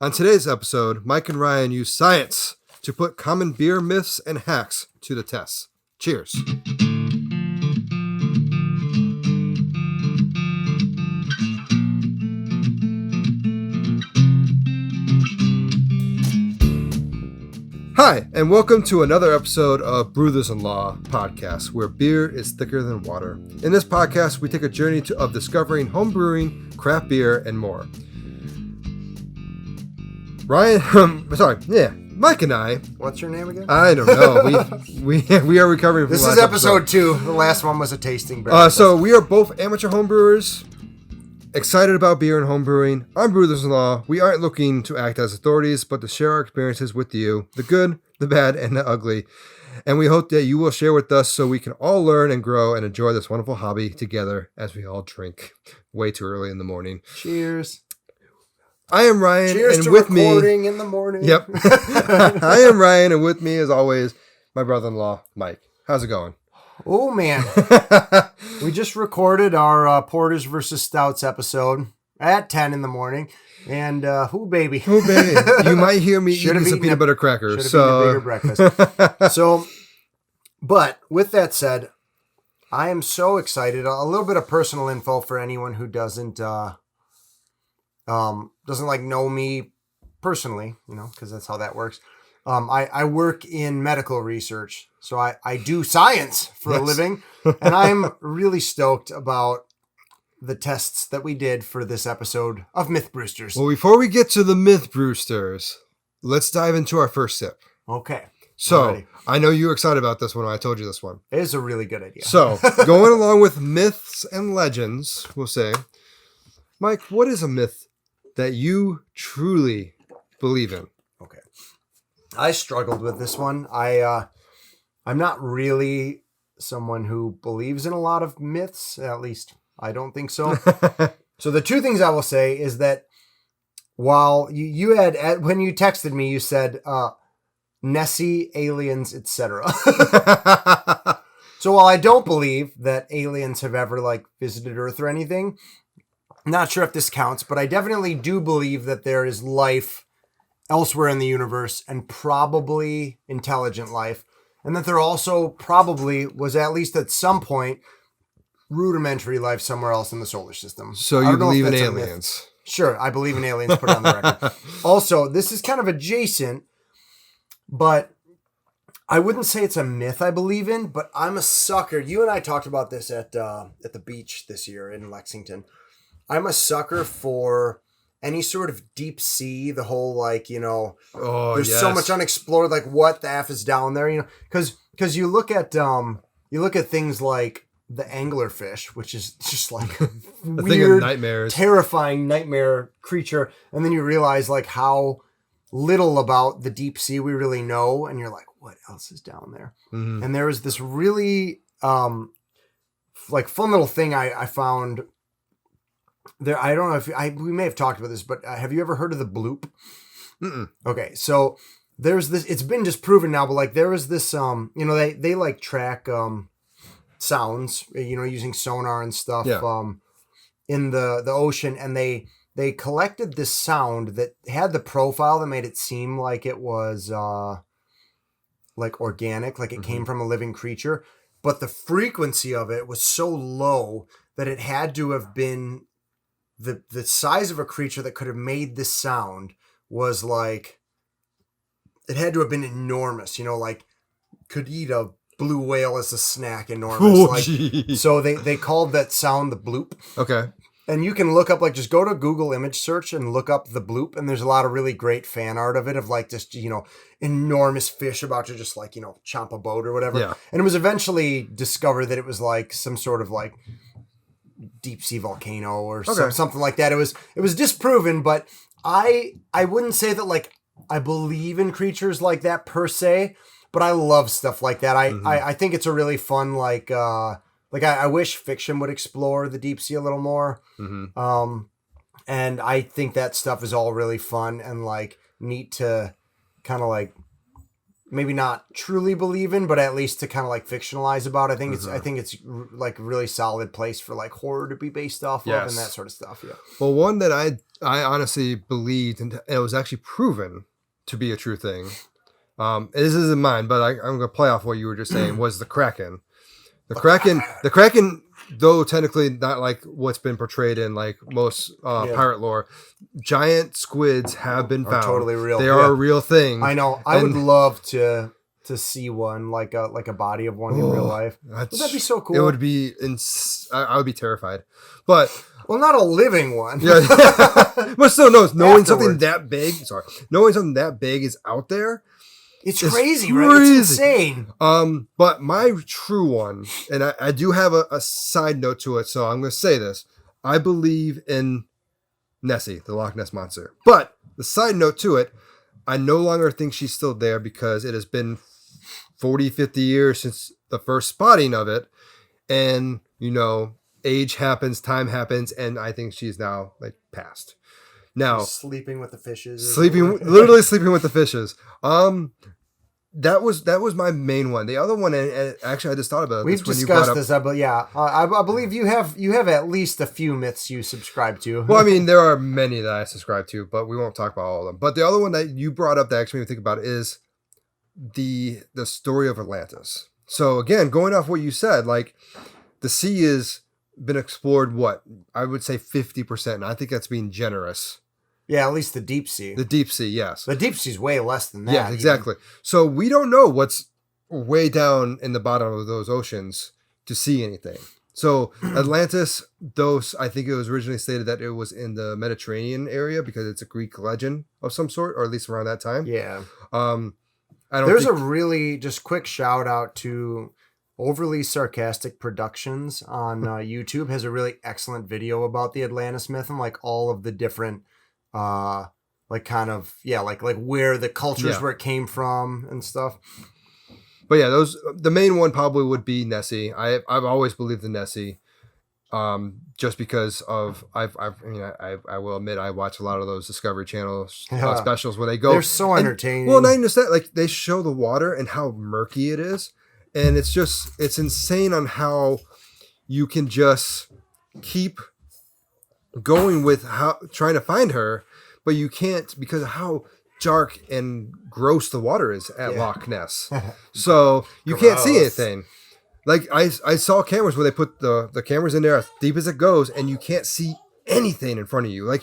On today's episode, Mike and Ryan use science to put common beer myths and hacks to the test. Cheers. Hi, and welcome to another episode of Brewthers-In-Law podcast, where beer is thicker than water. In this podcast, we take a journey of discovering home brewing, craft beer, and more. Mike and I. What's your name again? I don't know. We are recovering from this the last is episode 2. The last one was a tasting break. So we are both amateur homebrewers, excited about beer and home brewing. I'm Brewthers-In-Law. We aren't looking to act as authorities, but to share our experiences with you, the good, the bad, and the ugly. And we hope that you will share with us so we can all learn and grow and enjoy this wonderful hobby together as we all drink way too early in the morning. Cheers. I am Ryan, Cheers and to with me, recording in the morning. Yep. I am Ryan, and with me, as always, my brother-in-law, Mike. How's it going? Oh, man. We just recorded our Porters versus Stouts episode at 10 in the morning. And, baby. You might hear me eating some peanut butter crackers. Should have eaten a bigger breakfast. But with that said, I am so excited. A little bit of personal info for anyone who doesn't know me personally, because that's how that works. I work in medical research, so I do science for a living, and I'm really stoked about the tests that we did for this episode of Myth-brewsters. Well, before we get to the Myth-brewsters, let's dive into our first sip. Okay. So, I know you were excited about this one when I told you this one. It is a really good idea. So, going along with myths and legends, we'll say, Mike, what is a myth that you truly believe in? Okay. I struggled with this one. I'm not really someone who believes in a lot of myths. At least I don't think so. So the two things I will say is that while you had, when you texted me, you said Nessie, aliens, etc. So while I don't believe that aliens have ever visited Earth or anything, I'm not sure if this counts, but I definitely do believe that there is life elsewhere in the universe, and probably intelligent life, and that there also probably was, at least at some point, rudimentary life somewhere else in the solar system. So you believe in aliens? Sure, I believe in aliens, put it on the record. Also, this is kind of adjacent, but I wouldn't say it's a myth I believe in, but I'm a sucker. You and I talked about this at the beach this year in Lexington. I'm a sucker for any sort of deep sea, the whole there's so much unexplored, what the F is down there, because you look at things like the anglerfish, which is just weird, nightmares, terrifying nightmare creature, and then you realize how little about the deep sea we really know, and you're like, what else is down there? Mm-hmm. And there was this really fun little thing I found. There, I don't know if we may have talked about this, but have you ever heard of the bloop? Mm-mm. Okay, so there's this. It's been disproven now, but there was this. They track sounds, using sonar and stuff. Yeah. In the ocean, and they collected this sound that had the profile that made it seem like it was organic, like it came from a living creature, but the frequency of it was so low that it had to have been. The size of a creature that could have made this sound was it had to have been enormous, could eat a blue whale as a snack, enormous. So they called that sound the bloop. Okay. And you can look up, just go to Google image search and look up the bloop. And there's a lot of really great fan art of it, of just, enormous fish about to just chomp a boat or whatever. Yeah. And it was eventually discovered that it was some sort of deep sea volcano or something like that. It was disproven, but I wouldn't say that I believe in creatures like that per se, but I love stuff like that. I think it's a really fun I wish fiction would explore the deep sea a little more. Mm-hmm. And I think that stuff is all really fun and neat to kind of maybe not truly believe in, but at least to kind of fictionalize about. I think it's a really solid place for horror to be based off of and that sort of stuff. Yeah. Well, one that I honestly believed, and it was actually proven to be a true thing. This isn't mine, but I'm going to play off what you were just saying, was the Kraken. The Kraken, though technically not like what's been portrayed in like most pirate lore, giant squids have been found. Totally real. They are a real thing. I know. I would love to see one, like a body of one in real life. Would that be so cool? It would be. I would be terrified, but. Well, not a living one. Yeah, but still, knowing something that big. Sorry, knowing something that big is out there. It's crazy, right? It's insane. But my true one, and I do have a side note to it, so I'm going to say this. I believe in Nessie, the Loch Ness Monster. But the side note to it, I no longer think she's still there because it has been 40, 50 years since the first spotting of it. And, age happens, time happens, and I think she's now, passed. Now, sleeping with the fishes. Literally sleeping with the fishes. That was my main one. The other one, and actually I just thought about it. We've discussed this, but yeah, I believe you have at least a few myths you subscribe to. Well, I mean, there are many that I subscribe to, but we won't talk about all of them. But the other one that you brought up that actually made me think about is the story of Atlantis. So again, going off what you said, the sea has been explored, what I would say 50%, and I think that's being generous. Yeah, at least the deep sea. The deep sea, yes. The deep sea is way less than that. Yeah, exactly. So we don't know what's way down in the bottom of those oceans to see anything. So Atlantis, I think it was originally stated that it was in the Mediterranean area because it's a Greek legend of some sort, or at least around that time. Yeah. There's a really just quick shout out to Overly Sarcastic Productions on YouTube. Has a really excellent video about the Atlantis myth and all of the different where the cultures where it came from and stuff. But yeah, the main one probably would be Nessie. I've always believed in Nessie, just because of I will admit I watch a lot of those Discovery Channel specials where they go. They're so entertaining. Well, and I understand they show the water and how murky it is, and it's insane on how you can just keep going with trying to find her, but you can't because of how dark and gross the water is at Loch Ness. So you can't see anything. I saw cameras where they put the cameras in there as deep as it goes, and you can't see anything in front of you.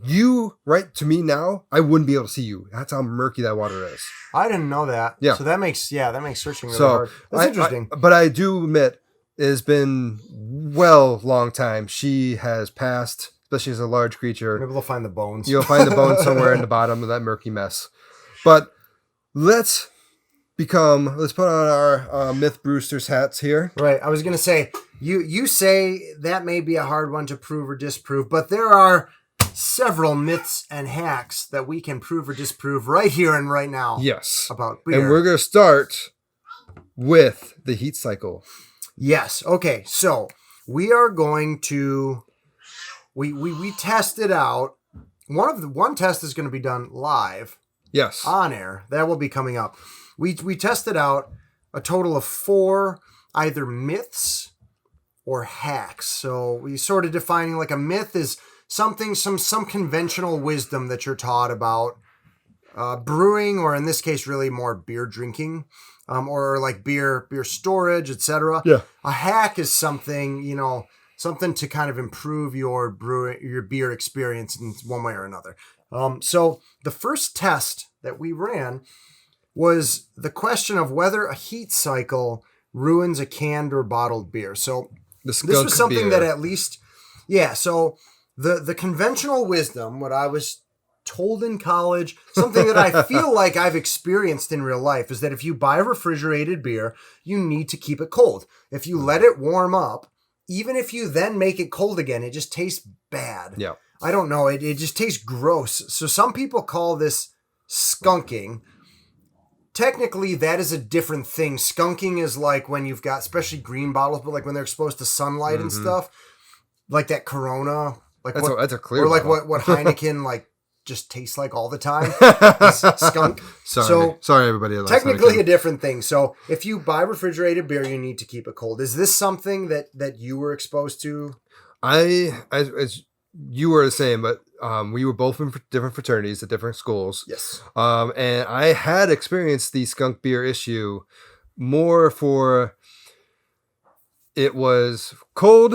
You, right, to me now, I wouldn't be able to see you. That's how murky that water is. I didn't know that. Yeah. So that makes searching really hard. That's interesting. But I do admit, it has been long time. She has passed, especially as a large creature. Maybe we'll find the bones. You'll find the bones somewhere in the bottom of that murky mess. But let's put on our Myth-brewsters hats here. Right. I was going to say, you say that may be a hard one to prove or disprove, but there are several myths and hacks that we can prove or disprove right here and right now. Yes. About beer. And we're going to start with the heat cycle. Yes. Okay. So we are going to, we tested out. One test is going to be done live. Yes. On air. That will be coming up. We tested out a total of 4 either myths or hacks. So we sort of defining a myth is something, some conventional wisdom that you're taught about brewing, or in this case, really more beer drinking, or beer storage, etc. Yeah. A hack is something, something to kind of improve your beer experience in one way or another. So the first test that we ran was the question of whether a heat cycle ruins a canned or bottled beer. So this was something that at least, so the conventional wisdom, what I was told in college, something that I feel like I've experienced in real life, is that if you buy refrigerated beer, you need to keep it cold. If you let it warm up, even if you then make it cold again, it just tastes bad. Yeah. I don't know. It just tastes gross. So some people call this skunking. Technically, that is a different thing. Skunking is when you've got, especially green bottles, but when they're exposed to sunlight and stuff, like that Corona. That's a clear or bottle. what Heineken just tastes like all the time. Skunk. Sorry, everybody. Technically a different thing. So if you buy refrigerated beer, you need to keep it cold. Is this something that you were exposed to? As you were the same, but we were both in different fraternities at different schools. Yes. And I had experienced the skunk beer issue more for it was cold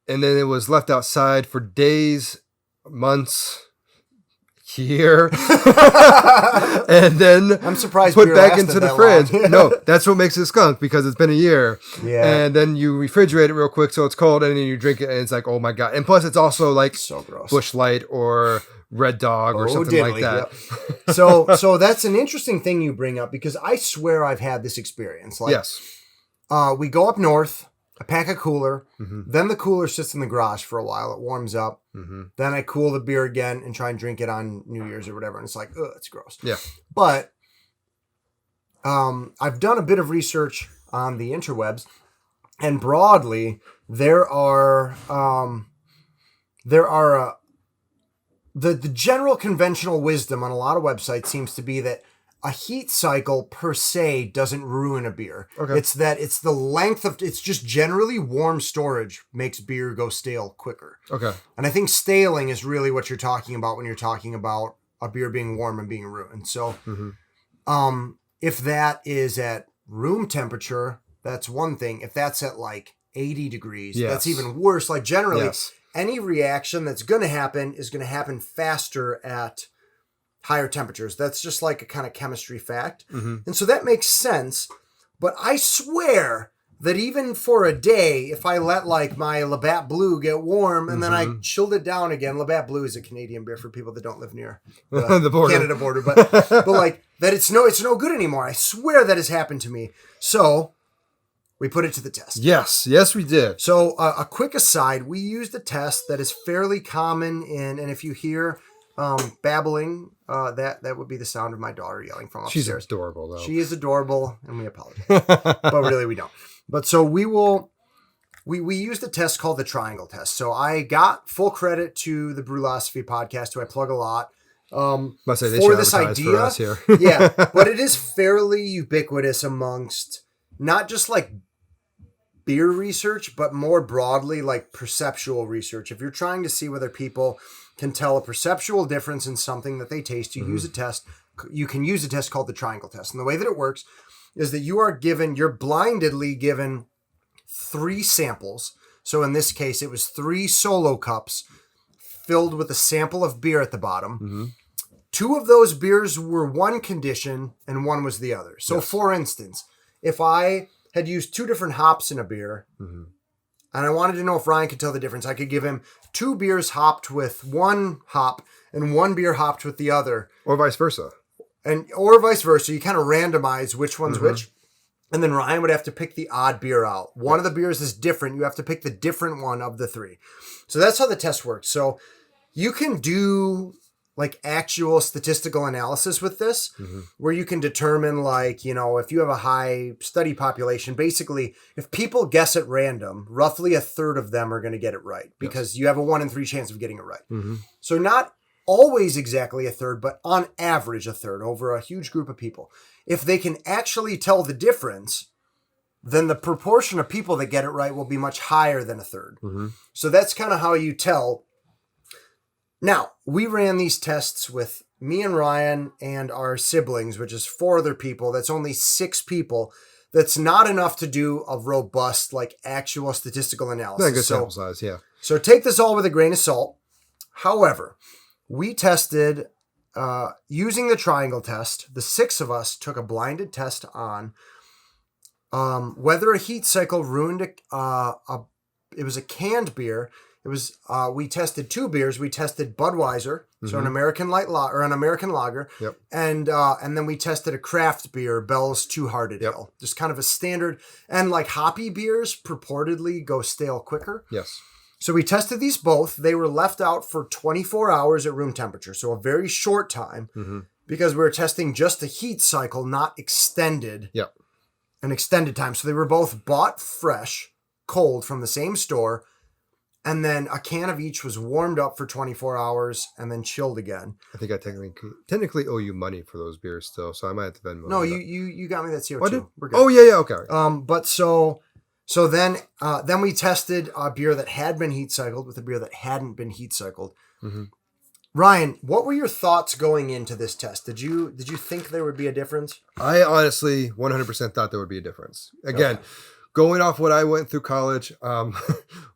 and then it was left outside for days, months, year, and then I'm surprised put back into the fridge. Long. No, that's what makes it skunk, because it's been a year. Yeah. And then you refrigerate it real quick so it's cold, and then you drink it and it's like, oh my God. And plus it's also like so gross. Bush Light or Red Dog or something like that. Yep. So that's an interesting thing you bring up, because I swear I've had this experience. Like, yes. We go up north, I pack a cooler, then the cooler sits in the garage for a while. It warms up. Then I cool the beer again and try and drink it on New Year's or whatever. And it's like, ugh, it's gross. Yeah. But I've done a bit of research on the interwebs, and broadly, there are the general conventional wisdom on a lot of websites seems to be that a heat cycle per se doesn't ruin a beer. Okay. It's the length of, it's just generally warm storage makes beer go stale quicker. Okay. And I think staling is really what you're talking about when you're talking about a beer being warm and being ruined. So, if that is at room temperature, that's one thing. If that's at like 80 degrees, that's even worse. Like generally, any reaction that's going to happen is going to happen faster at higher temperatures. That's just like a kind of chemistry fact. And so that makes sense. But I swear that even for a day, if I let like my Labatt Blue get warm and then I chilled it down again, Labatt Blue is a Canadian beer for people that don't live near the border. Canada border, but like that it's no good anymore. I swear that has happened to me. So we put it to the test. Yes, we did. So a quick aside, we used a test that is fairly common and if you hear babbling, that would be the sound of my daughter yelling from upstairs. She's adorable, though. She is adorable, and we apologize, but really we don't. But so we used a test called the triangle test. So I got full credit to the Brewlosophy podcast, who I plug a lot. Must say they for should this advertise idea, for us here. yeah, but it is fairly ubiquitous amongst not just like beer research, but more broadly like perceptual research. If you're trying to see whether people can tell a perceptual difference in something that they taste, you use a test. You can use a test called the triangle test. And the way that it works is that you're blindedly given 3 samples. So in this case, it was 3 solo cups filled with a sample of beer at the bottom. 2 of those beers were one condition and one was the other. So for instance, if I had used 2 different hops in a beer, and I wanted to know if Ryan could tell the difference, I could give him 2 beers hopped with one hop and 1 beer hopped with the other. Or vice versa. Or vice versa. You kind of randomize which one's which. And then Ryan would have to pick the odd beer out. One of the beers is different. You have to pick the different one of the 3. So that's how the test works. So you can do like actual statistical analysis with this, where you can determine like, if you have a high study population, basically if people guess at random, roughly a third of them are going to get it right because you have a 1 in 3 chance of getting it right. So not always exactly a third, but on average a third over a huge group of people. If they can actually tell the difference, then the proportion of people that get it right will be much higher than a third. So that's kind of how you tell. Now, we ran these tests with me and Ryan and our siblings, which is 4 other people. That's only 6 people. That's not enough to do a robust, like, actual statistical analysis. Not a good sample size, yeah. So take this all with a grain of salt. However, we tested, using the triangle test, the 6 of us took a blinded test on whether a heat cycle ruined it was a canned beer. It was we tested 2 beers. We tested Budweiser, so an American light or an American lager, and then we tested a craft beer, Bell's Two Hearted Ale, just kind of a standard. And like hoppy beers purportedly go stale quicker. Yes. So we tested these both. They were left out for 24 hours at room temperature, so a very short time, because we were testing just the heat cycle, not extended. An extended time. So they were both bought fresh, cold from the same store. And then a can of each was warmed up for 24 hours and then chilled again. I think I technically owe you money for those beers still, so I might have to Venmo. No, you got me that CO2. Oh, We're good. Oh, yeah, okay. But so So then we tested a beer that had been heat cycled with a beer that hadn't been heat cycled. Mm-hmm. Ryan, what were your thoughts going into this test? Did you think there would be a difference? I honestly 100% thought there would be a difference. Again, going off what I went through college,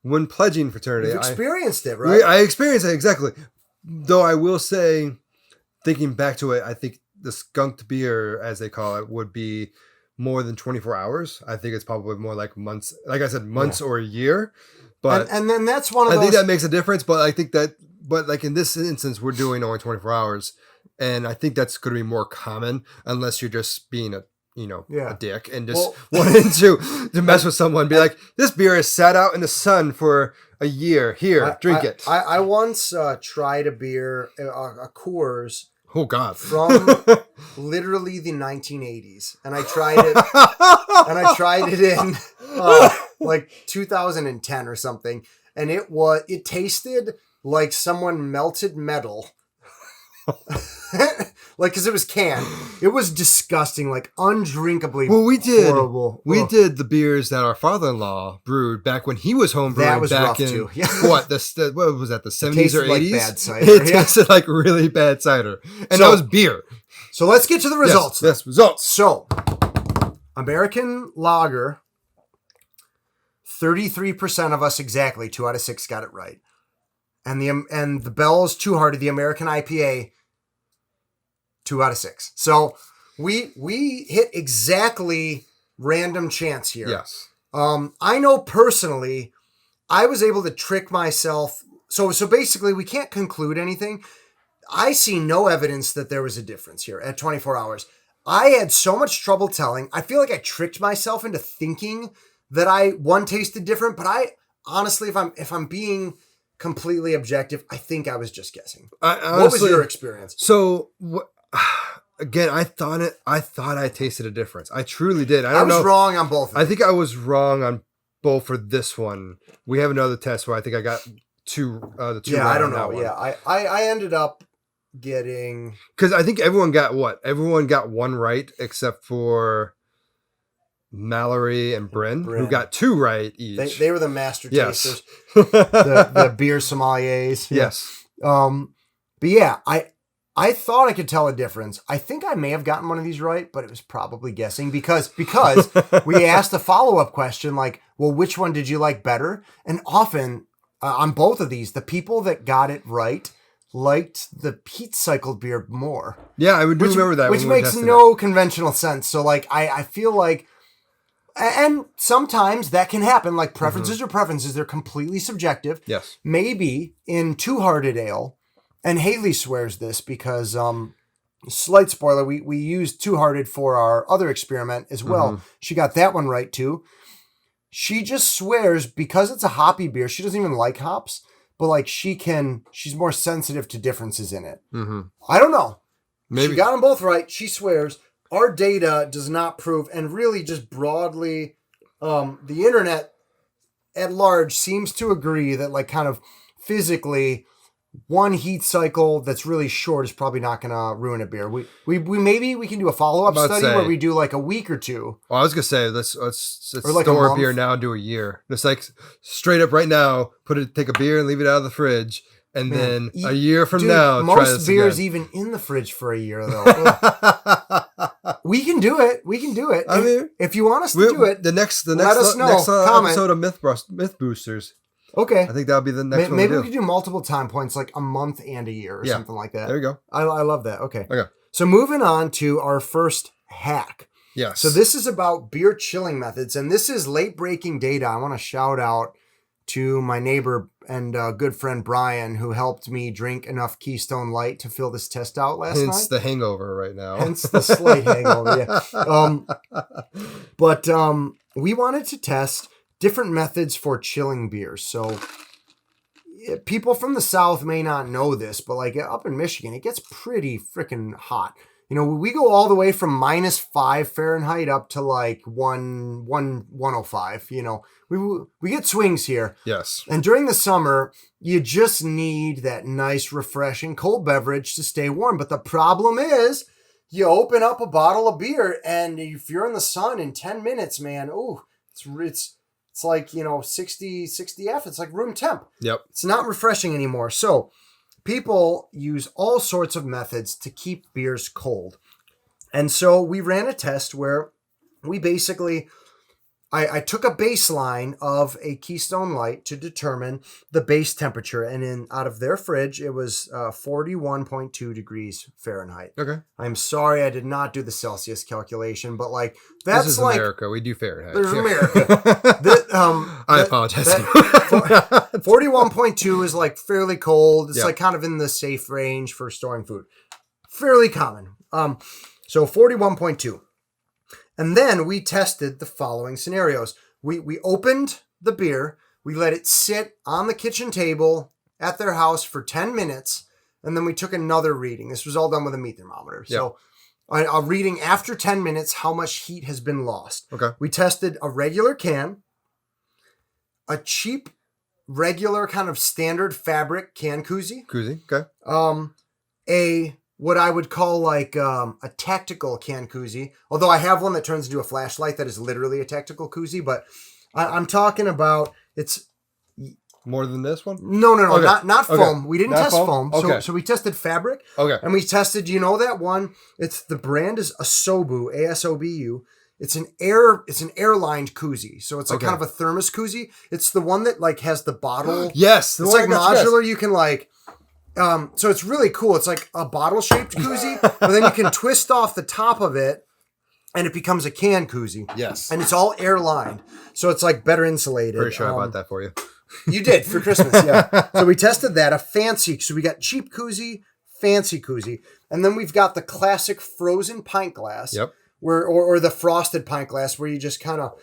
when pledging fraternity. You've experienced it, right? I experienced it, exactly. Though I will say, thinking back to it, I think the skunked beer, as they call it, would be more than 24 hours. I think it's probably more like months. Like I said, months or a year. But and then that's one of those. I think that makes a difference, but I think that... But like in this instance, we're doing only 24 hours. And I think that's going to be more common unless you're just being a dick and just wanting to mess with someone. Be like, this beer is sat out in the sun for a year. Here, drink it. I once tried a beer, a Coors. Oh, God. From literally the 1980s. And I tried it in like 2010 or something. And it tasted like someone melted metal. Like, because it was canned. It was disgusting, like undrinkably horrible. We did the beers that our father-in-law brewed back when he was homebrewing. That was back rough too. Yeah. What was that, the 70s or 80s? Like bad cider. It tasted like really bad cider. And that was beer. So let's get to the results. Yes, results. So, American Lager, 33% of us exactly, 2 out of 6 got it right. And the Bell's Two Hearted, the American IPA, 2 out of 6. So we hit exactly random chance here. Yes. I know personally, I was able to trick myself. So basically, we can't conclude anything. I see no evidence that there was a difference here at 24 hours. I had so much trouble telling. I feel like I tricked myself into thinking that one tasted different, but I honestly, if I'm being completely objective, I think I was just guessing. Honestly, what was your experience? So again, I thought I tasted a difference. I truly did. I was wrong on both of them. I think I was wrong on both for this one. We have another test where I think I got the two Yeah, right I don't know. Yeah, I ended up getting... Because I think everyone got what? Everyone got one right except for Mallory and Bryn, who got 2 right each. They were the master tasters. the beer sommeliers. Yes. But yeah, I thought I could tell a difference. I think I may have gotten one of these right, but it was probably guessing because we asked a follow-up question like, well, which one did you like better? And often on both of these, the people that got it right liked the heat cycled beer more. Yeah, I would remember that. Which makes no conventional sense. So like, I feel like, and sometimes that can happen. Like preferences are preferences. They're completely subjective. Yes. Maybe in Two Hearted Ale, and Haley swears this because, slight spoiler, we used Two Hearted for our other experiment as well. Mm-hmm. She got that one right too. She just swears because it's a hoppy beer. She doesn't even like hops, but like she's more sensitive to differences in it. Mm-hmm. I don't know. Maybe. She got them both right. She swears. Our data does not prove, and really just broadly, the internet at large seems to agree that like kind of physically, one heat cycle that's really short is probably not going to ruin a beer. We maybe we can do a follow-up study where we do like a week or two. Well, I was going to say, let's like store a beer now and do a year. Just like straight up right now, take a beer and leave it out of the fridge. And then a year from now, most try this beers again. Even in the fridge for a year though. We can do it. I mean, if you want us to do it, the next let us know. Next episode of Myth-brewsters. Okay. I think that'll be the next one. Maybe we could do multiple time points, like a month and a year or something like that. There you go. I love that. Okay. So moving on to our first hack. Yes. So this is about beer chilling methods, and this is late breaking data. I want to shout out to my neighbor and good friend Brian, who helped me drink enough Keystone Light to fill this test out last night. Hence the hangover right now. Hence the slight hangover, yeah. But we wanted to test different methods for chilling beers. So people from the South may not know this, but like up in Michigan, it gets pretty freaking hot. You know, we go all the way from -5 Fahrenheit up to like 105. You know, we get swings here. Yes. And during the summer, you just need that nice, refreshing cold beverage to stay warm. But the problem is, you open up a bottle of beer, and if you're in the sun in 10 minutes, man, it's It's like, 60F. It's like room temp. Yep. It's not refreshing anymore. So people use all sorts of methods to keep beers cold. And so we ran a test where we basically, I took a baseline of a Keystone Light to determine the base temperature. And out of their fridge, it was 41.2 degrees Fahrenheit. Okay. I'm sorry I did not do the Celsius calculation, but like that's this is like America. We do Fahrenheit. There's America. I apologize. 41.2 is like fairly cold. It's Yep. like kind of in the safe range for storing food. Fairly common. So 41.2. And then we tested the following scenarios. We opened the beer, we let it sit on the kitchen table at their house for 10 minutes, and then we took another reading. This was all done with a meat thermometer. So a reading after 10 minutes, how much heat has been lost. Okay. We tested a regular can, a cheap, regular kind of standard fabric can koozie. Koozie. Okay. What I would call like a tactical can koozie. Although I have one that turns into a flashlight that is literally a tactical koozie, but I'm talking about it's more than this one. No, Okay. not foam. Okay. We didn't Not test foam. Okay. So we tested fabric. Okay. And we tested. That one? It's the brand is Asobu, ASOBU. It's an air-lined koozie. So it's like kind of a thermos koozie. It's the one that like has the bottle. Yes, It's like modular. You can like. So it's really cool. It's like a bottle-shaped koozie, but then you can twist off the top of it, and it becomes a can koozie. Yes. And it's all air-lined, so it's like better insulated. Pretty sure I bought that for you. You did for Christmas, yeah. So we tested that, a fancy. So we got cheap koozie, fancy koozie, and then we've got the classic frozen pint glass. Yep. Or the frosted pint glass, where you just kind of.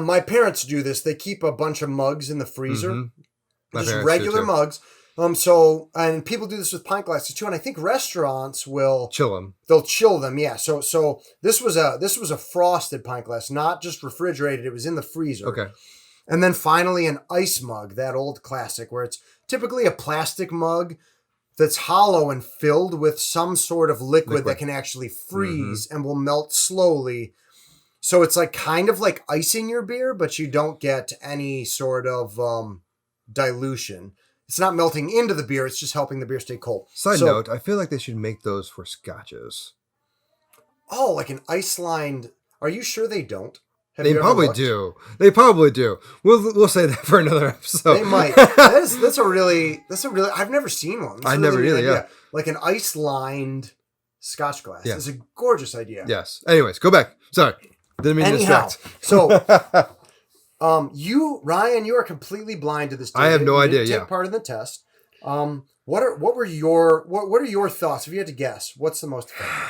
My parents do this. They keep a bunch of mugs in the freezer, Mm-hmm. just regular mugs. And people do this with pint glasses too, and I think restaurants will chill them. They'll chill them, yeah. So this was a frosted pint glass, not just refrigerated. It was in the freezer. Okay. And then finally an ice mug, that old classic, where it's typically a plastic mug that's hollow and filled with some sort of liquid. That can actually freeze and will melt slowly. So it's like kind of like icing your beer, but you don't get any sort of dilution. It's not melting into the beer. It's just helping the beer stay cold. Side note, I feel like they should make those for scotches. Oh, like an ice-lined... Are you sure they don't? They probably do. They probably do. We'll say that for another episode. They might. That's a really... I've never seen one. I never either, yeah. Like an ice-lined Scotch glass. Yeah. It's a gorgeous idea. Yes. Anyways, go back. Sorry. Didn't mean to distract. So... Ryan, you are completely blind to this. I have no idea. Take part in the test. What are your thoughts? If you had to guess, what's the most effective?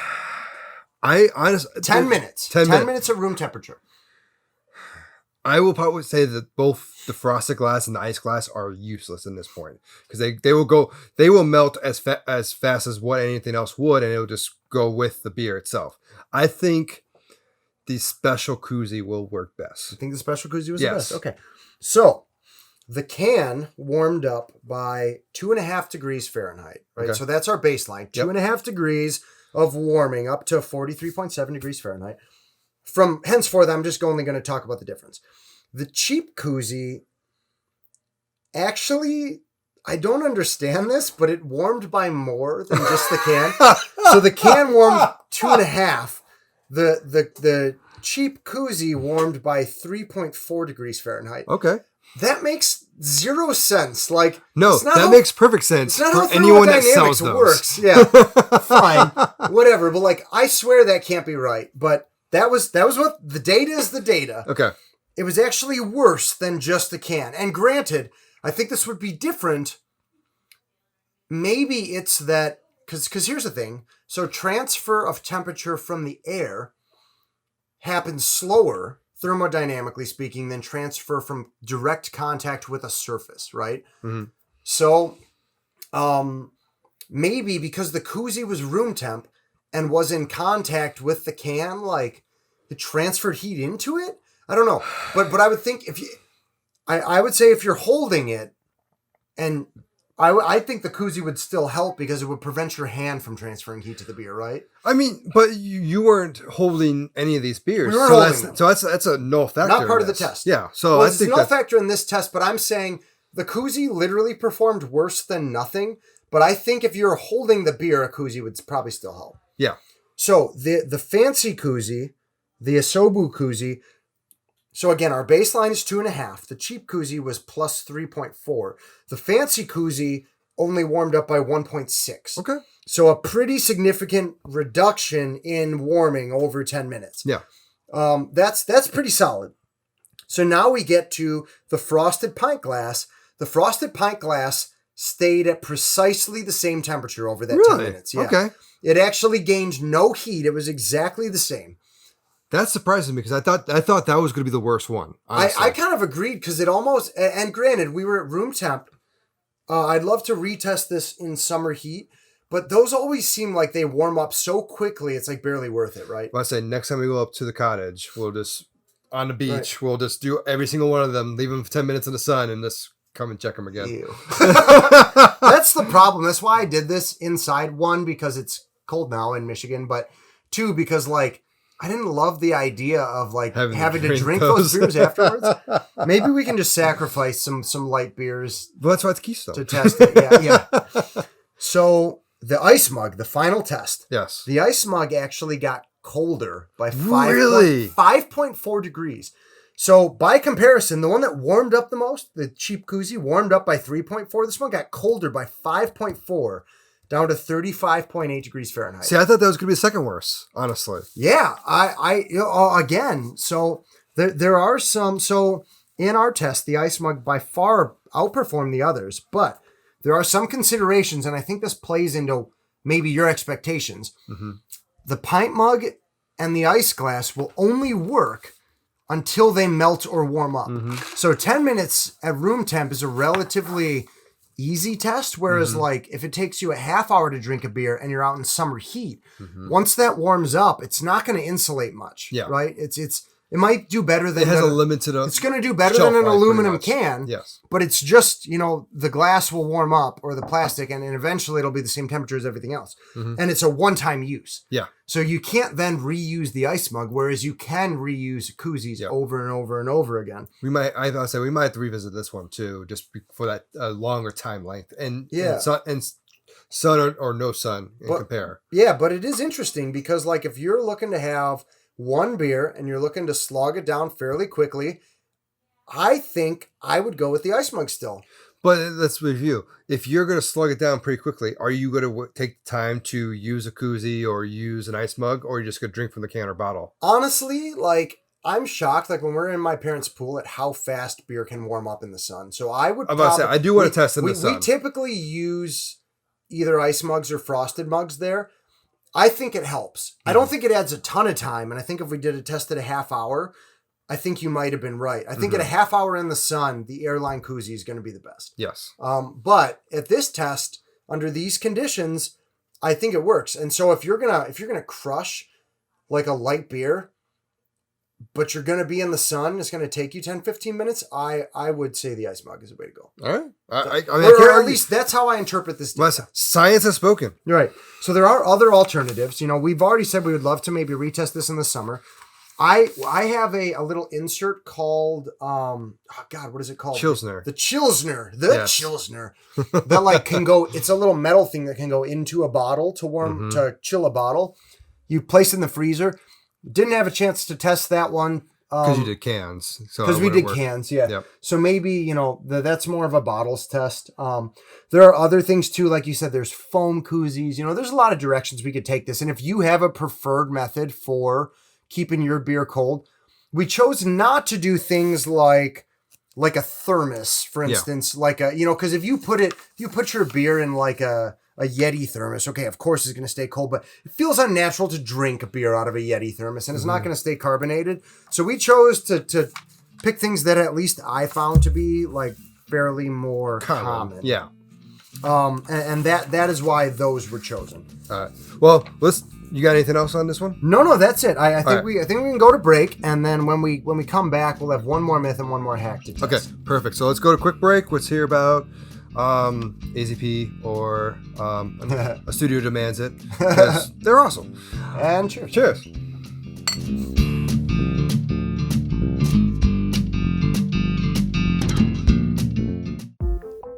I honestly 10 minutes. 10 minutes at room temperature. I will probably say that both the frosted glass and the ice glass are useless in this point because they will melt as fast as what anything else would, and it will just go with the beer itself. I think the special koozie will work best. You think the special koozie was the best? Okay. So the can warmed up by 2.5 degrees Fahrenheit, right? Okay. So that's our baseline. 2.5 degrees of warming up to 43.7 degrees Fahrenheit. From henceforth, I'm just only going to talk about the difference. The cheap koozie, actually, I don't understand this, but it warmed by more than just the can. So the can warmed 2.5. The cheap koozie warmed by 3.4 degrees Fahrenheit. Okay. That makes zero sense. Like, no, that makes perfect sense for anyone that sells those. Works. Yeah, fine, whatever. But like, I swear that can't be right. But that was what the data is. The data. Okay. It was actually worse than just the can. And granted, I think this would be different. Maybe it's that because here's the thing. So transfer of temperature from the air happens slower, thermodynamically speaking, than transfer from direct contact with a surface, right? Mm-hmm. So maybe because the koozie was room temp and was in contact with the can, like it transferred heat into it? I don't know. But I would think I would say if you're holding it and I think the koozie would still help because it would prevent your hand from transferring heat to the beer, right? I mean, but you weren't holding any of these beers. We weren't holding them. So that's a null factor. Not part of the test. Yeah. So well, I it's think a null factor in this test, but I'm saying the koozie literally performed worse than nothing. But I think if you're holding the beer, a koozie would probably still help. Yeah. So the fancy koozie, the Asobu koozie. So again, our baseline is 2.5. The cheap koozie was plus 3.4. The fancy koozie only warmed up by 1.6. Okay. So a pretty significant reduction in warming over 10 minutes. Yeah. That's pretty solid. So now we get to the frosted pint glass. The frosted pint glass stayed at precisely the same temperature over that 10 minutes. Yeah. Okay. It actually gained no heat. It was exactly the same. That's surprising because I thought that was going to be the worst one. I kind of agreed because it almost, and granted, we were at room temp. I'd love to retest this in summer heat, but those always seem like they warm up so quickly, it's like barely worth it, right? Well, I say next time we go up to the cottage, we'll just, on the beach, we'll just do every single one of them, leave them for 10 minutes in the sun, and just come and check them again. Ew. That's the problem. That's why I did this inside. One, because it's cold now in Michigan, but two, because like, I didn't love the idea of like having to drink those beers afterwards. Maybe we can just sacrifice some light beers. Well, that's why it's Keystone. To test it. Yeah. So the ice mug, the final test. Yes. The ice mug actually got colder by 5.4 degrees. So by comparison, the one that warmed up the most, the cheap koozie, warmed up by 3.4. This one got colder by 5.4. Down to 35.8 degrees Fahrenheit. See, I thought that was going to be the second worst, honestly. Yeah, again, so there are some, so in our test, the ice mug by far outperformed the others, but there are some considerations, and I think this plays into maybe your expectations. Mm-hmm. The pint mug and the ice glass will only work until they melt or warm up. Mm-hmm. So 10 minutes at room temp is a relatively easy test, whereas like if it takes you a half hour to drink a beer and you're out in summer heat, once that warms up, it's not going to insulate much. Yeah. Right. It might do better than it has a limited. It's going to do better than an aluminum can. Yes. But it's just, the glass will warm up or the plastic and eventually it'll be the same temperature as everything else. Mm-hmm. And it's a one-time use. Yeah. So you can't then reuse the ice mug, whereas you can reuse koozies over and over and over again. We might have to revisit this one too, just for that longer time length and sun or no sun and compare. Yeah, but it is interesting because like if you're looking to have one beer and you're looking to slog it down fairly quickly, I think I would go with the ice mug still. But let's review. If you're going to slug it down pretty quickly, are you going to take time to use a koozie or use an ice mug, or are you just going to drink from the can or bottle? Honestly, like I'm shocked, like when we're in my parents' pool, at how fast beer can warm up in the sun. So I would. I do want to test in the sun. We typically use either ice mugs or frosted mugs there. I think it helps. I don't think it adds a ton of time, and I think if we did a test at a half hour, I think you might have been right. I think at a half hour in the sun, the airline koozie is going to be the best. Yes. But at this test, under these conditions, I think it works. And so if you're gonna crush like a light beer, but you're gonna be in the sun, it's gonna take you 10, 15 minutes. I would say the ice mug is the way to go. All right. Or at least that's how I interpret this. Science has spoken. Right. So there are other alternatives. We've already said we would love to maybe retest this in the summer. I have a little insert called what is it called? Chilsner. The Chilsner. Chilsner. That like can go, it's a little metal thing that can go into a bottle to warm to chill a bottle. You place it in the freezer. Didn't have a chance to test that one. Because you did cans. Because we did cans, yeah. Yep. So maybe, that's more of a bottles test. There are other things too, like you said, there's foam koozies. There's a lot of directions we could take this. And if you have a preferred method for keeping your beer cold, we chose not to do things like a thermos, for instance, like because if you put your beer in like a Yeti thermos, okay, of course it's going to stay cold, but it feels unnatural to drink a beer out of a Yeti thermos, and it's not going to stay carbonated. So we chose to pick things that at least I found to be like fairly more common. Yeah. And that is why those were chosen. All right. Well, you got anything else on this one? No, that's it. I think we can go to break, and then when we come back, we'll have one more myth and one more hack to test. Okay, perfect. So let's go to quick break. Let's hear about AZP or a studio demands it. Because they're awesome. And cheers. Cheers.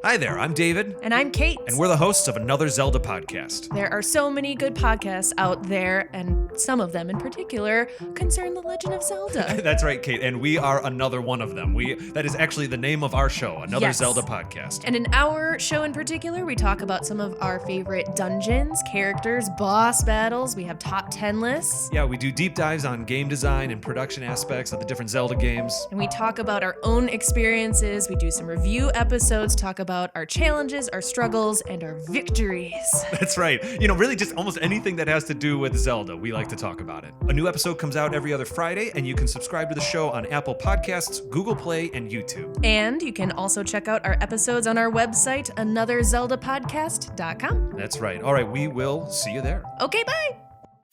Hi there, I'm David. And I'm Kate. And we're the hosts of another Zelda podcast. There are so many good podcasts out there, and some of them in particular concern The Legend of Zelda. That's right, Kate, and we are another one of them. That is actually the name of our show, Another Zelda Podcast. And in our show in particular, we talk about some of our favorite dungeons, characters, boss battles. We have top 10 lists. Yeah, we do deep dives on game design and production aspects of the different Zelda games. And we talk about our own experiences. We do some review episodes, talk about our challenges, our struggles, and our victories. That's right. Really just almost anything that has to do with Zelda, we like to talk about it. A new episode comes out every other Friday, and you can subscribe to the show on Apple Podcasts, Google Play, and YouTube. And you can also check out our episodes on our website, anotherzeldapodcast.com. That's right. All right, we will see you there. Okay, bye.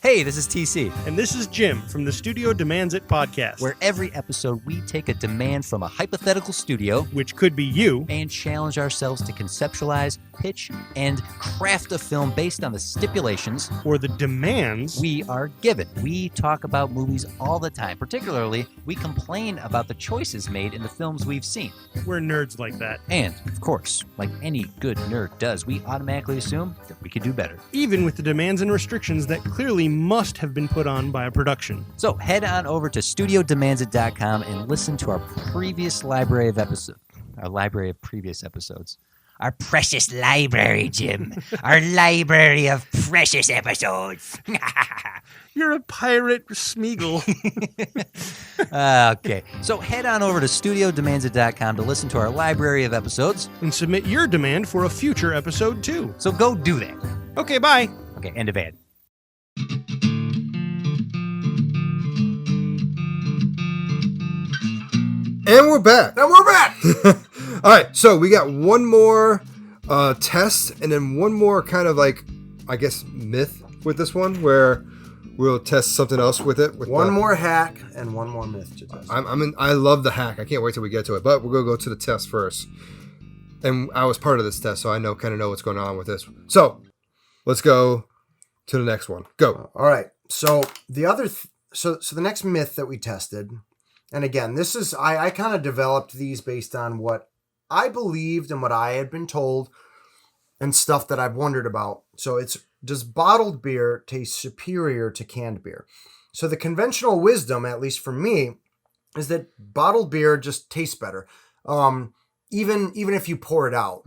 Hey, this is TC. And this is Jim from the Studio Demands It podcast, Where every episode we take a demand from a hypothetical studio, which could be you, and challenge ourselves to conceptualize, pitch, and craft a film based on the stipulations or the demands we are given. We talk about movies all the time. Particularly, we complain about the choices made in the films we've seen. We're nerds like that. And, of course, like any good nerd does, we automatically assume that we could do better. Even with the demands and restrictions that clearly must have been put on by a production. So head on over to studiodemandsit.com and listen to our previous library of episodes. Our library of previous episodes. Our precious library, Jim. Our library of precious episodes. You're a pirate, Smeagol. Okay, so head on over to studiodemandsit.com to listen to our library of episodes. And submit your demand for a future episode too. So go do that. Okay, bye. Okay, end of ad. And we're back. And we're back. All right, so we got one more test and then one more kind of like, I guess, myth with this one where we'll test something else with it. One more hack and one more myth to test. I love the hack. I can't wait till we get to it, but we're going to go to the test first. And I was part of this test, so I kind of know what's going on with this. So let's go to the next one. Go. All right. So the so the next myth that we tested, and again, this is I kind of developed these based on what I believed and what I had been told and stuff that I've wondered about. So it's, does bottled beer taste superior to canned beer? So the conventional wisdom, at least for me, is that bottled beer just tastes better. Even if you pour it out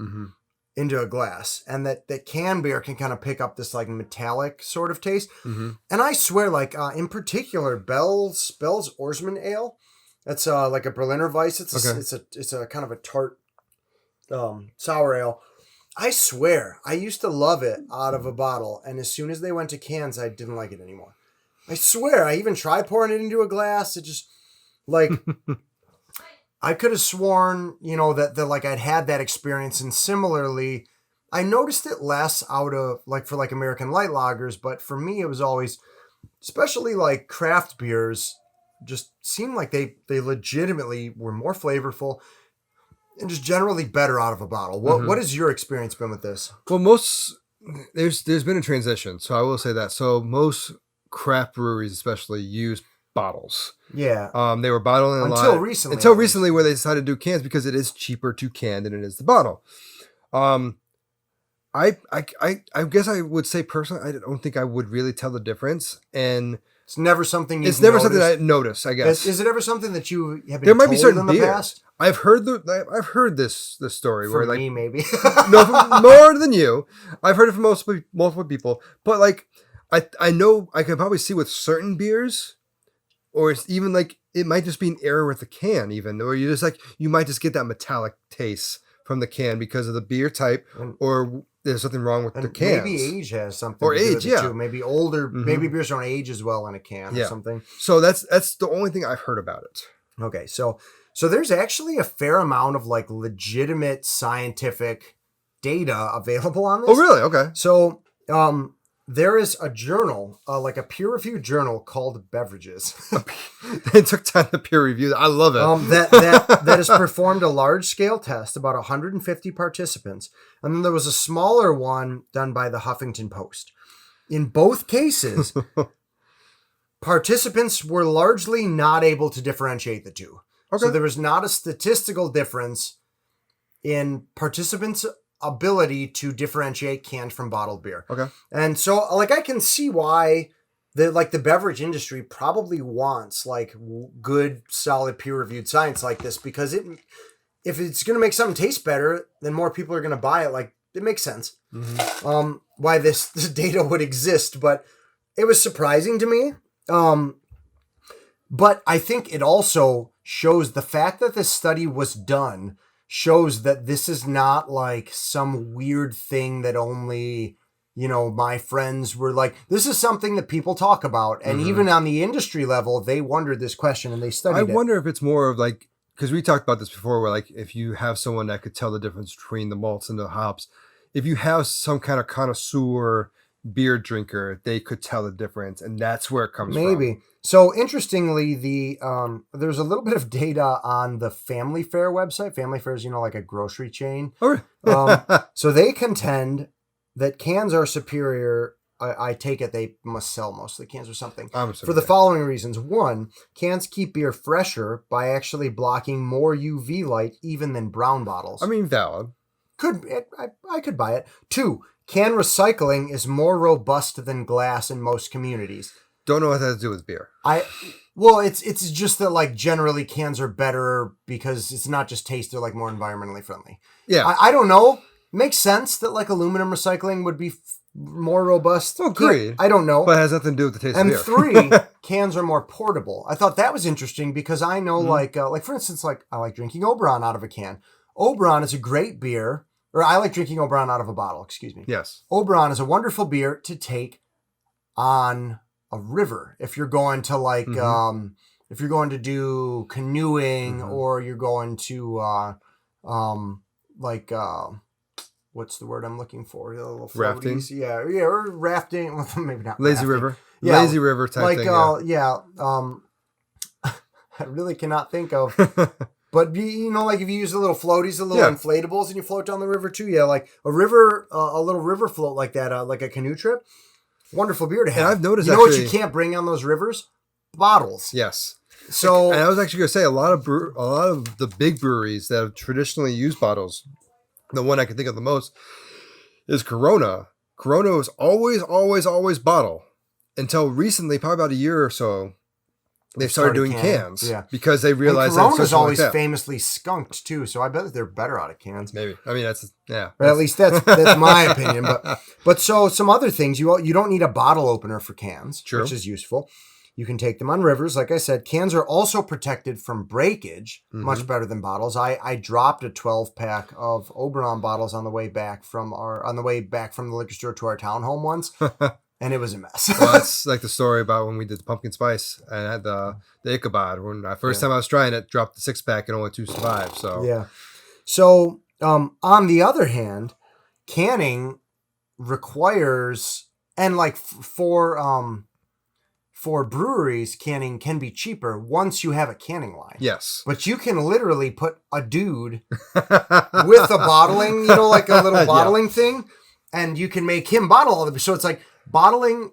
into a glass, and that canned beer can kind of pick up this like metallic sort of taste. And I swear, like in particular, Bell's Oarsman Ale, that's like a Berliner Weiss. It's a kind of a tart sour ale. I swear, I used to love it out of a bottle, and as soon as they went to cans, I didn't like it anymore. I swear, I even tried pouring it into a glass. It just, like, I could have sworn, that like I'd had that experience, and similarly, I noticed it less out of, like, for, like, American light lagers, but for me, it was always, especially, like, craft beers, just seemed like they legitimately were more flavorful, and just generally better out of a bottle. What has your experience been with this? Well, there's been a transition, so I will say that. So most craft breweries, especially, use bottles. Yeah. They were bottling a lot until recently, where they decided to do cans because it is cheaper to can than it is the bottle. I guess I would say personally, I don't think I would really tell the difference, and it's never something something I notice. I guess is it ever something that you have been there might be told certain in the beers. past? I've heard this story For where, like, me, maybe more than you. I've heard it from multiple people, but like I know I can probably see with certain beers, or it's even like it might just be an error with the can, even, or you might just get that metallic taste from the can because of the beer type, or there's something wrong with the cans. Maybe age has something or to do age, with it yeah. too. Maybe older, maybe beers don't age as well in a can or something. So that's the only thing I've heard about it. Okay, so there's actually a fair amount of like legitimate scientific data available on this. Oh, really? Okay. So there is a journal, like a peer-reviewed journal called Beverages. They took time to peer review. I love it. That has performed a large-scale test, about 150 participants, and then there was a smaller one done by the Huffington Post. In both cases, participants were largely not able to differentiate the two. Okay. So there was not a statistical difference in participants' ability to differentiate canned from bottled beer. Okay. And so like I can see why the beverage industry probably wants like good, solid, peer-reviewed science like this, because if it's going to make something taste better, then more people are going to buy it. Like, it makes sense. Mm-hmm. Why this data would exist, but it was surprising to me. But I think it also shows the fact that this study was done shows that this is not like some weird thing that only, my friends were like, this is something that people talk about. And even on the industry level, they wondered this question and they studied it. I wonder if it's more of like, because we talked about this before, where like if you have someone that could tell the difference between the malts and the hops, if you have some kind of connoisseur beer drinker, they could tell the difference, and that's where it comes from. Maybe. So interestingly, there's a little bit of data on the Family Fare website. Family Fare is, like a grocery chain. So they contend that cans are superior. I take it they must sell mostly cans or something. For the following reasons. One, cans keep beer fresher by actually blocking more UV light even than brown bottles. I mean, valid. I could buy it. Two, can recycling is more robust than glass in most communities. Don't know what that has to do with beer. It's just that like generally cans are better because it's not just taste, they're like more environmentally friendly. Yeah. I don't know. Makes sense that like aluminum recycling would be more robust. Oh, agreed. I don't know. But it has nothing to do with the taste of beer. And three, cans are more portable. I thought that was interesting because I know like for instance, like I like drinking Oberon out of a can. Oberon is a great beer. Or I like drinking Oberon out of a bottle, excuse me. Yes. Oberon is a wonderful beer to take on a river. If you're going to like, if you're going to do canoeing or you're going to, what's the word I'm looking for? The little rafting? Yeah, or rafting. Well, maybe not Lazy rafting. river. Yeah, Lazy river type like, thing. I really cannot think of... But like if you use the little floaties, the little inflatables, and you float down the river too, like a little river float like that, like a canoe trip, wonderful beer to have. And I've noticed, what you can't bring on those rivers? Bottles. Yes. So, and I was actually going to say a lot of the big breweries that have traditionally used bottles, the one I can think of the most is Corona. Corona was always bottle until recently, probably about a year or so. They started doing cans because they realized that Corona's always famously skunked too, so I bet that they're better out of cans. Maybe. I mean, Or at least that's my opinion. But so some other things, you don't need a bottle opener for cans, which is useful. You can take them on rivers. Like I said, cans are also protected from breakage, much better than bottles. I dropped a 12-pack of Oberon bottles on the way back from the liquor store to our townhome once. And it was a mess. Well, that's like the story about when we did the pumpkin spice and I had the Ichabod. When the first time I was trying it, dropped the 6-pack and only 2 survived. So yeah. So on the other hand, canning requires, and like for breweries, canning can be cheaper once you have a canning line. Yes. But you can literally put a dude with a bottling, like a little bottling thing, and you can make him bottle all of it. So it's like, bottling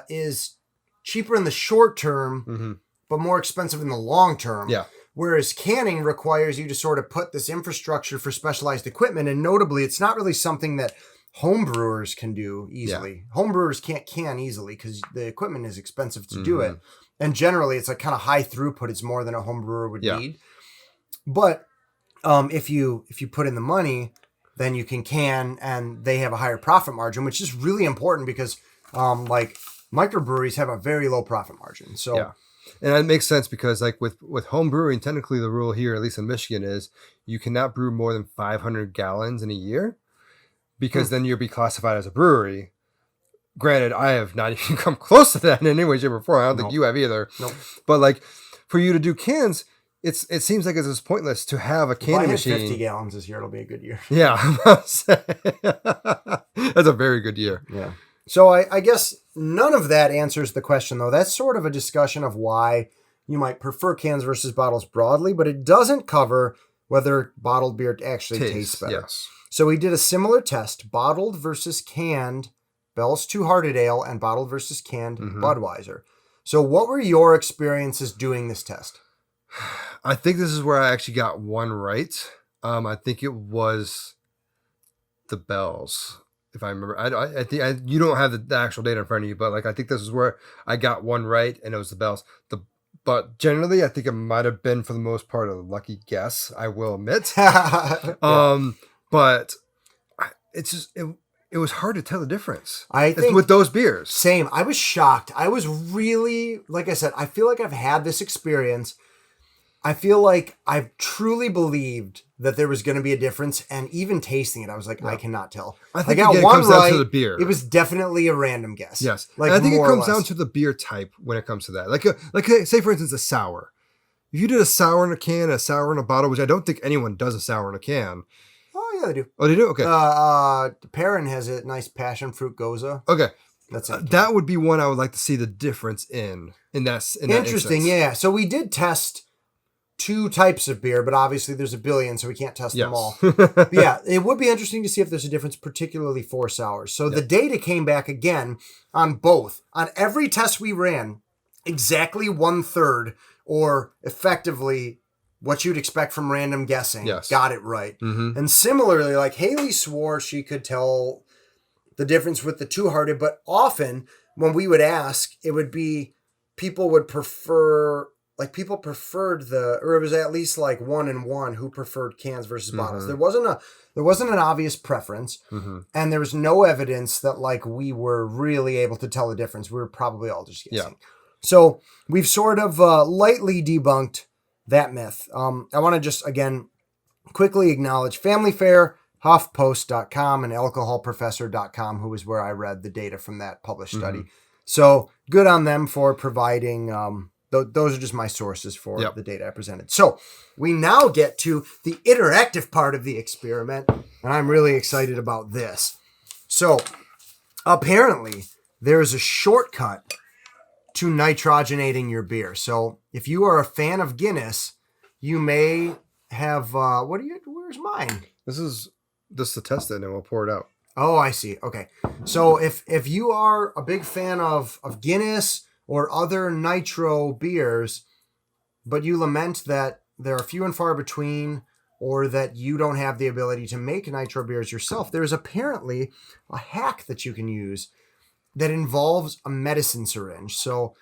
is cheaper in the short term, but more expensive in the long term. Yeah. Whereas canning requires you to sort of put this infrastructure for specialized equipment. And notably, it's not really something that home brewers can do easily. Yeah. Home brewers can't can easily because the equipment is expensive to do it. And generally, it's like kind of high throughput. It's more than a home brewer would need. But if you put in the money, then you can, and they have a higher profit margin, which is really important because like microbreweries have a very low profit margin. So yeah. And that makes sense because like with home brewing, technically the rule here, at least in Michigan, is you cannot brew more than 500 gallons in a year because then you'll be classified as a brewery. Granted, I have not even come close to that in any way, shape, or form. I don't think you have either. Nope. But like for you to do cans, it seems like it's pointless to have a canning machine. If I hit 50 gallons this year, it'll be a good year. Yeah. That's a very good year. Yeah. So I guess none of that answers the question, though. That's sort of a discussion of why you might prefer cans versus bottles broadly, but it doesn't cover whether bottled beer actually tastes better. Yes. So we did a similar test, bottled versus canned Bell's Two Hearted Ale and bottled versus canned Budweiser. So what were your experiences doing this test? I think this is where I actually got one right. I think it was the Bells, if I remember. I think you don't have the actual data in front of you, but like I think this is where I got one right, and it was the Bells. But generally, I think it might have been for the most part a lucky guess. I will admit. But it's just it was hard to tell the difference. I think with those beers. Same. I was shocked. I was really, like I said, I feel like I've had this experience. I feel like I've truly believed that there was going to be a difference, and even tasting it, I was like, I cannot tell. I think got it one comes right. down to the beer. It was definitely a random guess. Yes, like and I think it more or comes less. down to the beer type when it comes to that. Like say for instance, a sour. If you did a sour in a can, a sour in a bottle, which I don't think anyone does a sour in a can. Oh yeah, they do. Oh, they do. Okay. Perrin has a nice passion fruit goza. Okay. That's it. That would be one I would like to see the difference in that. Interesting. Yeah. So we did test 2 types of beer, but obviously there's a billion, so we can't test them all. But yeah, it would be interesting to see if there's a difference, particularly for sours. So the data came back again on both. On every test we ran, exactly 1/3, or effectively what you'd expect from random guessing, got it right. Mm-hmm. And similarly, like Haley swore she could tell the difference with the Two-Hearted, but often when we would ask, it would be people preferred or it was at least like 1 and 1 who preferred cans versus bottles. There wasn't an obvious preference, and there was no evidence that like we were really able to tell the difference. We were probably all just guessing. So we've sort of lightly debunked that myth. I want to just again quickly acknowledge Family Fair, HuffPost.com, and AlcoholProfessor.com, who is where I read the data from that published study. So good on them for providing. Those are just my sources for the data I presented. So we now get to the interactive part of the experiment, and I'm really excited about this. So apparently there is a shortcut to nitrogenating your beer. So if you are a fan of Guinness, you may have, where's mine? This is just to test it, and then we'll pour it out. Oh, I see. Okay. So if you are a big fan of Guinness or other nitro beers, but you lament that there are few and far between, or that you don't have the ability to make nitro beers yourself, there's apparently a hack that you can use that involves a medicine syringe. So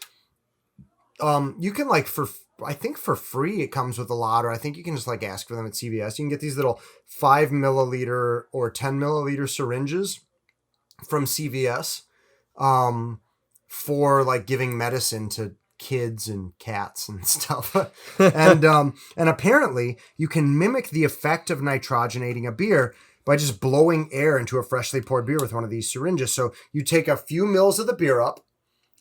you can I think for free it comes with a lot, or I think you can just like ask for them at CVS. You can get these little 5 milliliter or 10 milliliter syringes from CVS for like giving medicine to kids and cats and stuff. and apparently you can mimic the effect of nitrogenating a beer by just blowing air into a freshly poured beer with one of these syringes. So you take a few mils of the beer up,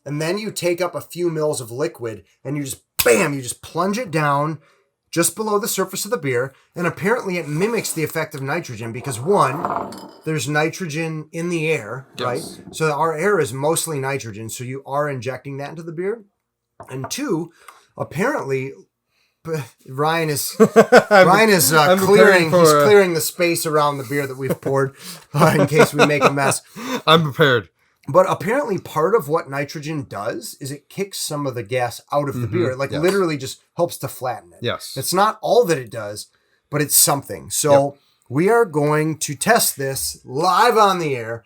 and then you take up a few mils of liquid, and you just plunge it down just below the surface of the beer. And apparently it mimics the effect of nitrogen because 1, there's nitrogen in the air, right? So our air is mostly nitrogen. So you are injecting that into the beer. And 2, apparently Ryan is clearing the space around the beer that we've poured in case we make a mess. I'm prepared. But apparently part of what nitrogen does is it kicks some of the gas out of the beer. It literally just helps to flatten it. Yes. It's not all that it does, but it's something. So we are going to test this live on the air.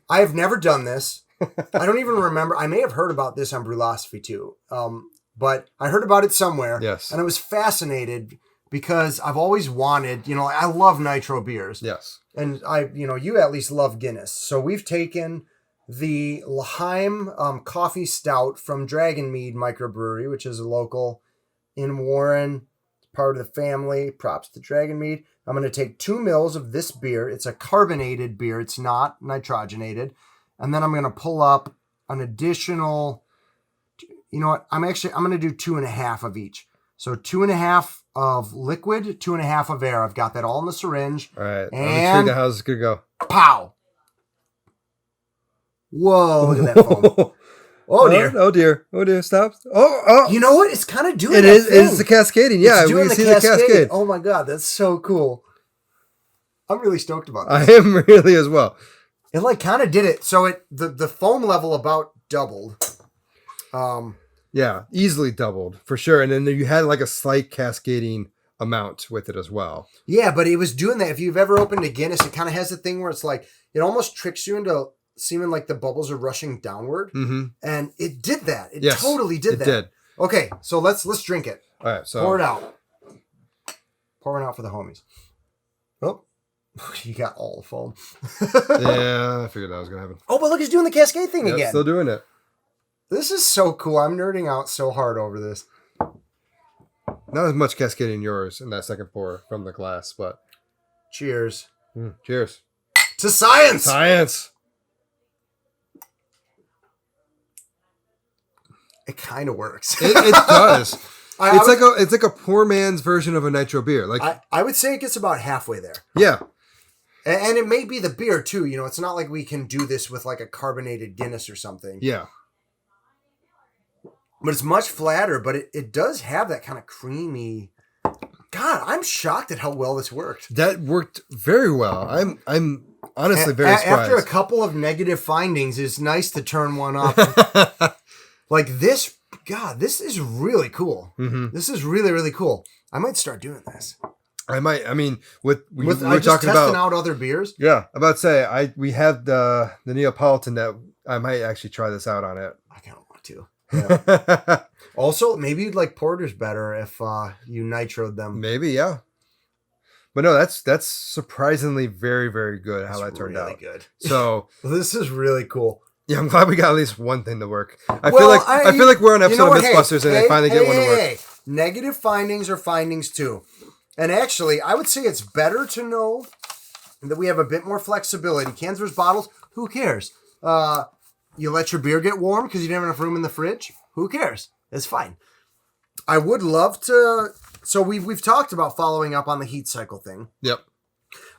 I have never done this. I don't even remember. I may have heard about this on Brewlosophy too. But I heard about it somewhere. Yes. And I was fascinated because I've always wanted, I love nitro beers. Yes. And you at least love Guinness. So we've taken the L'Haim coffee stout from Dragon Mead Microbrewery, which is a local in Warren. It's part of the family. Props to Dragon Mead. I'm going to take 2 mils of this beer. It's a carbonated beer. It's not nitrogenated. And then I'm going to pull up an additional, you know what? I'm going to do 2.5 of each. So 2.5 of liquid, 2.5 of air. I've got that all in the syringe. All right. And how's this going to go? Pow! Whoa, look at that foam. Oh dear. Oh dear. Oh dear. Stop. Oh. You know what? It's kind of doing It that is. thing. It's the cascading. Yeah, It's we doing can see the cascade. Oh my god, that's so cool. I'm really stoked about I this. am really as well. It like kind of did it. So the foam level about doubled. Yeah, easily doubled for sure. And then you had like a slight cascading amount with it as well. Yeah, but it was doing that. If you've ever opened a Guinness, it kind of has a thing where it's like it almost tricks you into seeming like the bubbles are rushing downward. Mm-hmm. And it did that. It Yes, totally did that. It did. Okay, so let's drink it. All right, so Pour it out. Pour it out for the homies. Oh, you got all the foam. yeah, I figured that was gonna happen. Oh, but look, it's doing the cascade thing Yep, again. still doing it. This is so cool. I'm nerding out so hard over this. Not as much cascading in yours in that second pour from the glass, but Cheers. Cheers To science! Science. It kind of works. It does. I would- it's like a poor man's version of a nitro beer. Like I would say it gets about halfway there. yeah, And it may be the beer too. You know, it's not like we can do this with like a carbonated Guinness or something. yeah. But it's much flatter, but it does have that kind of creamy. God, I'm shocked at how well this worked. That worked very well. I'm honestly very surprised. After a couple of negative findings, it's nice to turn one up. Like this, God, this is really cool. Mm-hmm. This is really, really cool. I might start doing this. I might. I mean, with we I were just talking testing about. out other beers. Yeah, about to say we have the Neapolitan that I might actually try this out on it. I kind of want to. Yeah. Also, maybe you'd like porters better if you nitroed them. Maybe, yeah. But no, that's surprisingly very, very good how that turned really out. Good. So This is really cool. yeah, I'm glad we got at least one thing to work. I Well, feel like we're on an you know episode of what? Mythbusters and they finally get one to work. Negative findings are findings too. And actually, I would say it's better to know that we have a bit more flexibility. Cans versus bottles, who cares? You let your beer get warm because you didn't have enough room in the fridge. Who cares? It's fine. I would love to. So we've talked about following up on the heat cycle thing. Yep.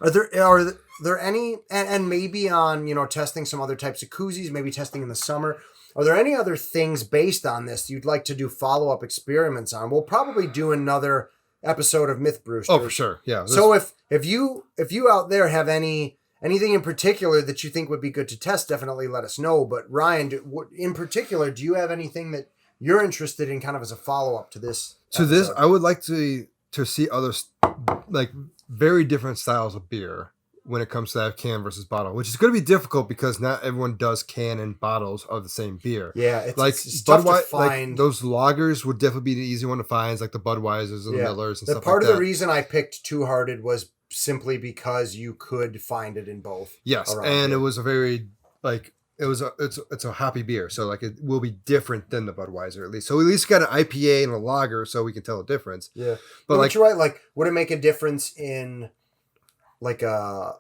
Are there any and maybe on testing some other types of koozies, maybe testing in the summer? Are there any other things based on this you'd like to do follow-up experiments on? We'll probably do another episode of Myth-brewsters. Oh, for sure. Yeah. So if you out there have anything in particular that you think would be good to test, definitely let us know. But Ryan, in particular, do you have anything that you're interested in kind of as a follow-up to this? To this, I would like to see other like very different styles of beer when it comes to that can versus bottle, which is going to be difficult because not everyone does can and bottles of the same beer. Yeah, it's tough to find. Like those lagers would definitely be the easy one to find, like the Budweisers and the Millers and stuff like that. Part of the reason I picked Two Hearted was simply because you could find it in both. Yes, and it was a very it's a hoppy beer, so like it will be different than the Budweiser at least. So we at least got an IPA and a lager, so we can tell the difference. Yeah, but like you're right. Like, would it make a difference in like a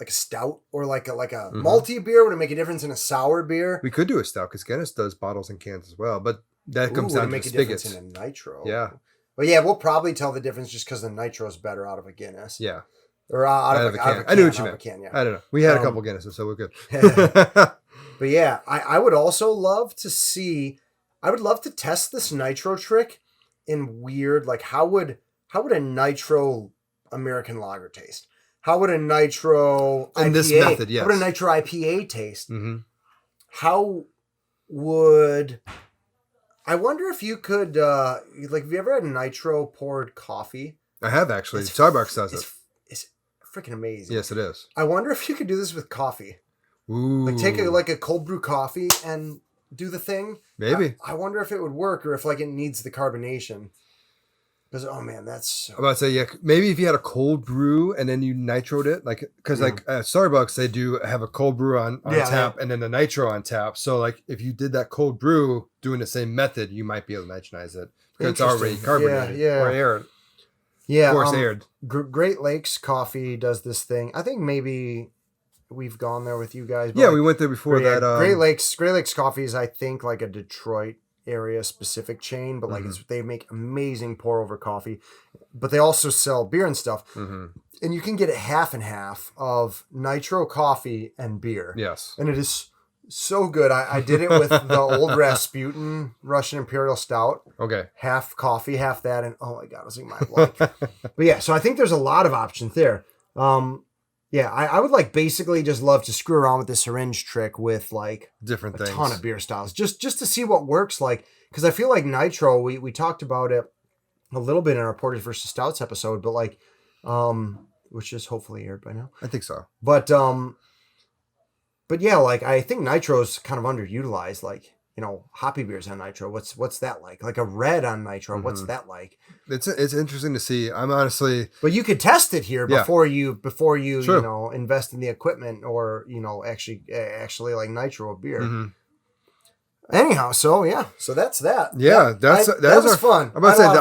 stout or like a malty beer? Would it make a difference in a sour beer? We could do a stout because Guinness does bottles and cans as well, but that comes down to make the a difference spigots. in a nitro. Yeah, but yeah, we'll probably tell the difference just because the nitro is better out of a Guinness. Yeah. Or out of a can. I knew what you meant. Can, yeah. I don't know. We had a couple Guinnesses, so we're good. But yeah, I would also love to see. I would love to test this nitro trick in weird, like how would a nitro American lager taste? How would a nitro IPA? In this method, yes. How would a nitro IPA taste? Mm-hmm. How would? I wonder if you could have you ever had nitro poured coffee? I have actually. Starbucks does it. It's freaking amazing. Yes, it is. I wonder if you could do this with coffee. Ooh. Like take a cold brew coffee and do the thing. Maybe. I wonder if it would work or if it needs the carbonation. Because that's. I'm about to say yeah. Maybe if you had a cold brew and then you nitroed it, because at Starbucks they do have a cold brew on tap and then the nitro on tap. So like if you did that cold brew doing the same method, you might be able to nitronize it because it's already carbonated or aired. Yeah, of course aired. Great Lakes Coffee does this thing. I think maybe we've gone there with you guys. Yeah, we went there before that. Great Lakes Coffee is, I think, like a Detroit area specific chain, but they make amazing pour over coffee. But they also sell beer and stuff, and you can get it half and half of nitro coffee and beer. Yes, and it is So good. I did it with the old Rasputin Russian Imperial Stout. Okay. Half coffee, half that, and oh my god, I was like my life. But yeah, so I think there's a lot of options there. Yeah, I would like basically just love to screw around with the syringe trick with like different things, a ton of beer styles, just to see what works. Like, because I feel like nitro, we talked about it a little bit in our Porters versus Stouts episode, but like, which is hopefully aired by now. I think so. But yeah, like I think nitro's kind of underutilized. Like, you know, hoppy beers on nitro. What's that like? Like a red on nitro. What's that like? It's interesting to see. I'm honestly, but you could test it here before you True. You know, invest in the equipment or, you know, actually like nitro a beer. Mm-hmm. Anyhow, so yeah, so that's that. Yeah, that was fun. I'm about to say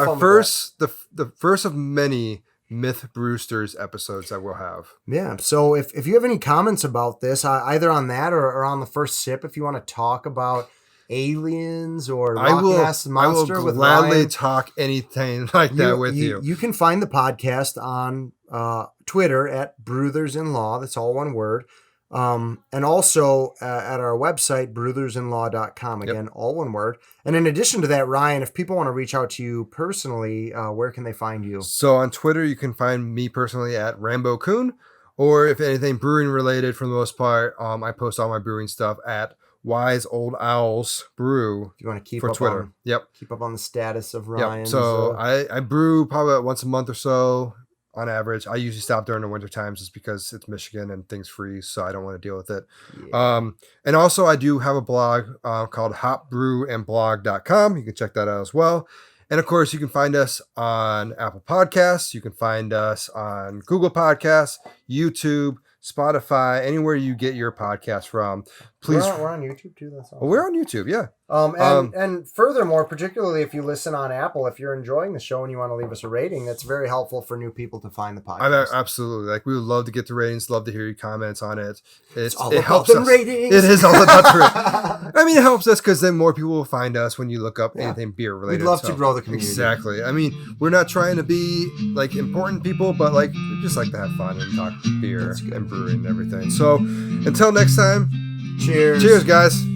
that the first of many Myth-brewsters episodes that we'll have. Yeah. So if you have any comments about this, either on that or on the first sip, if you want to talk about aliens or Loch Ness Monster, I will gladly talk anything like that with you. You can find the podcast on Twitter at Brewthers-In-Law. That's all one word. And also at our website, brewthers-in-law.com. Again, all one word. And in addition to that, Ryan, if people want to reach out to you personally, where can they find you? So on Twitter, you can find me personally at Rambo Coon, or if anything brewing related, for the most part, I post all my brewing stuff at Wise Old Owls Brew. If you want to keep for up Twitter. Keep up on the status of Ryan's. So I brew probably about once a month or so. On average, I usually stop during the winter times just because it's Michigan and things freeze, so I don't want to deal with it. Yeah. And also, I do have a blog called hopbrewandblog.com. You can check that out as well. And of course, you can find us on Apple Podcasts. You can find us on Google Podcasts, YouTube, Spotify, anywhere you get your podcast from. Please, we're on YouTube too. That's awesome. We're on YouTube, yeah. And furthermore, particularly if you listen on Apple, if you're enjoying the show and you want to leave us a rating, that's very helpful for new people to find the podcast. Absolutely. Like, we would love to get the ratings, love to hear your comments on it. It helps us. Ratings. It is all about the ratings. I mean, it helps us because then more people will find us when you look up anything beer related. We'd love to grow the community. Exactly. I mean, we're not trying to be like important people, but like we just like to have fun and talk beer and brewing and everything. So until next time, cheers. Cheers, guys.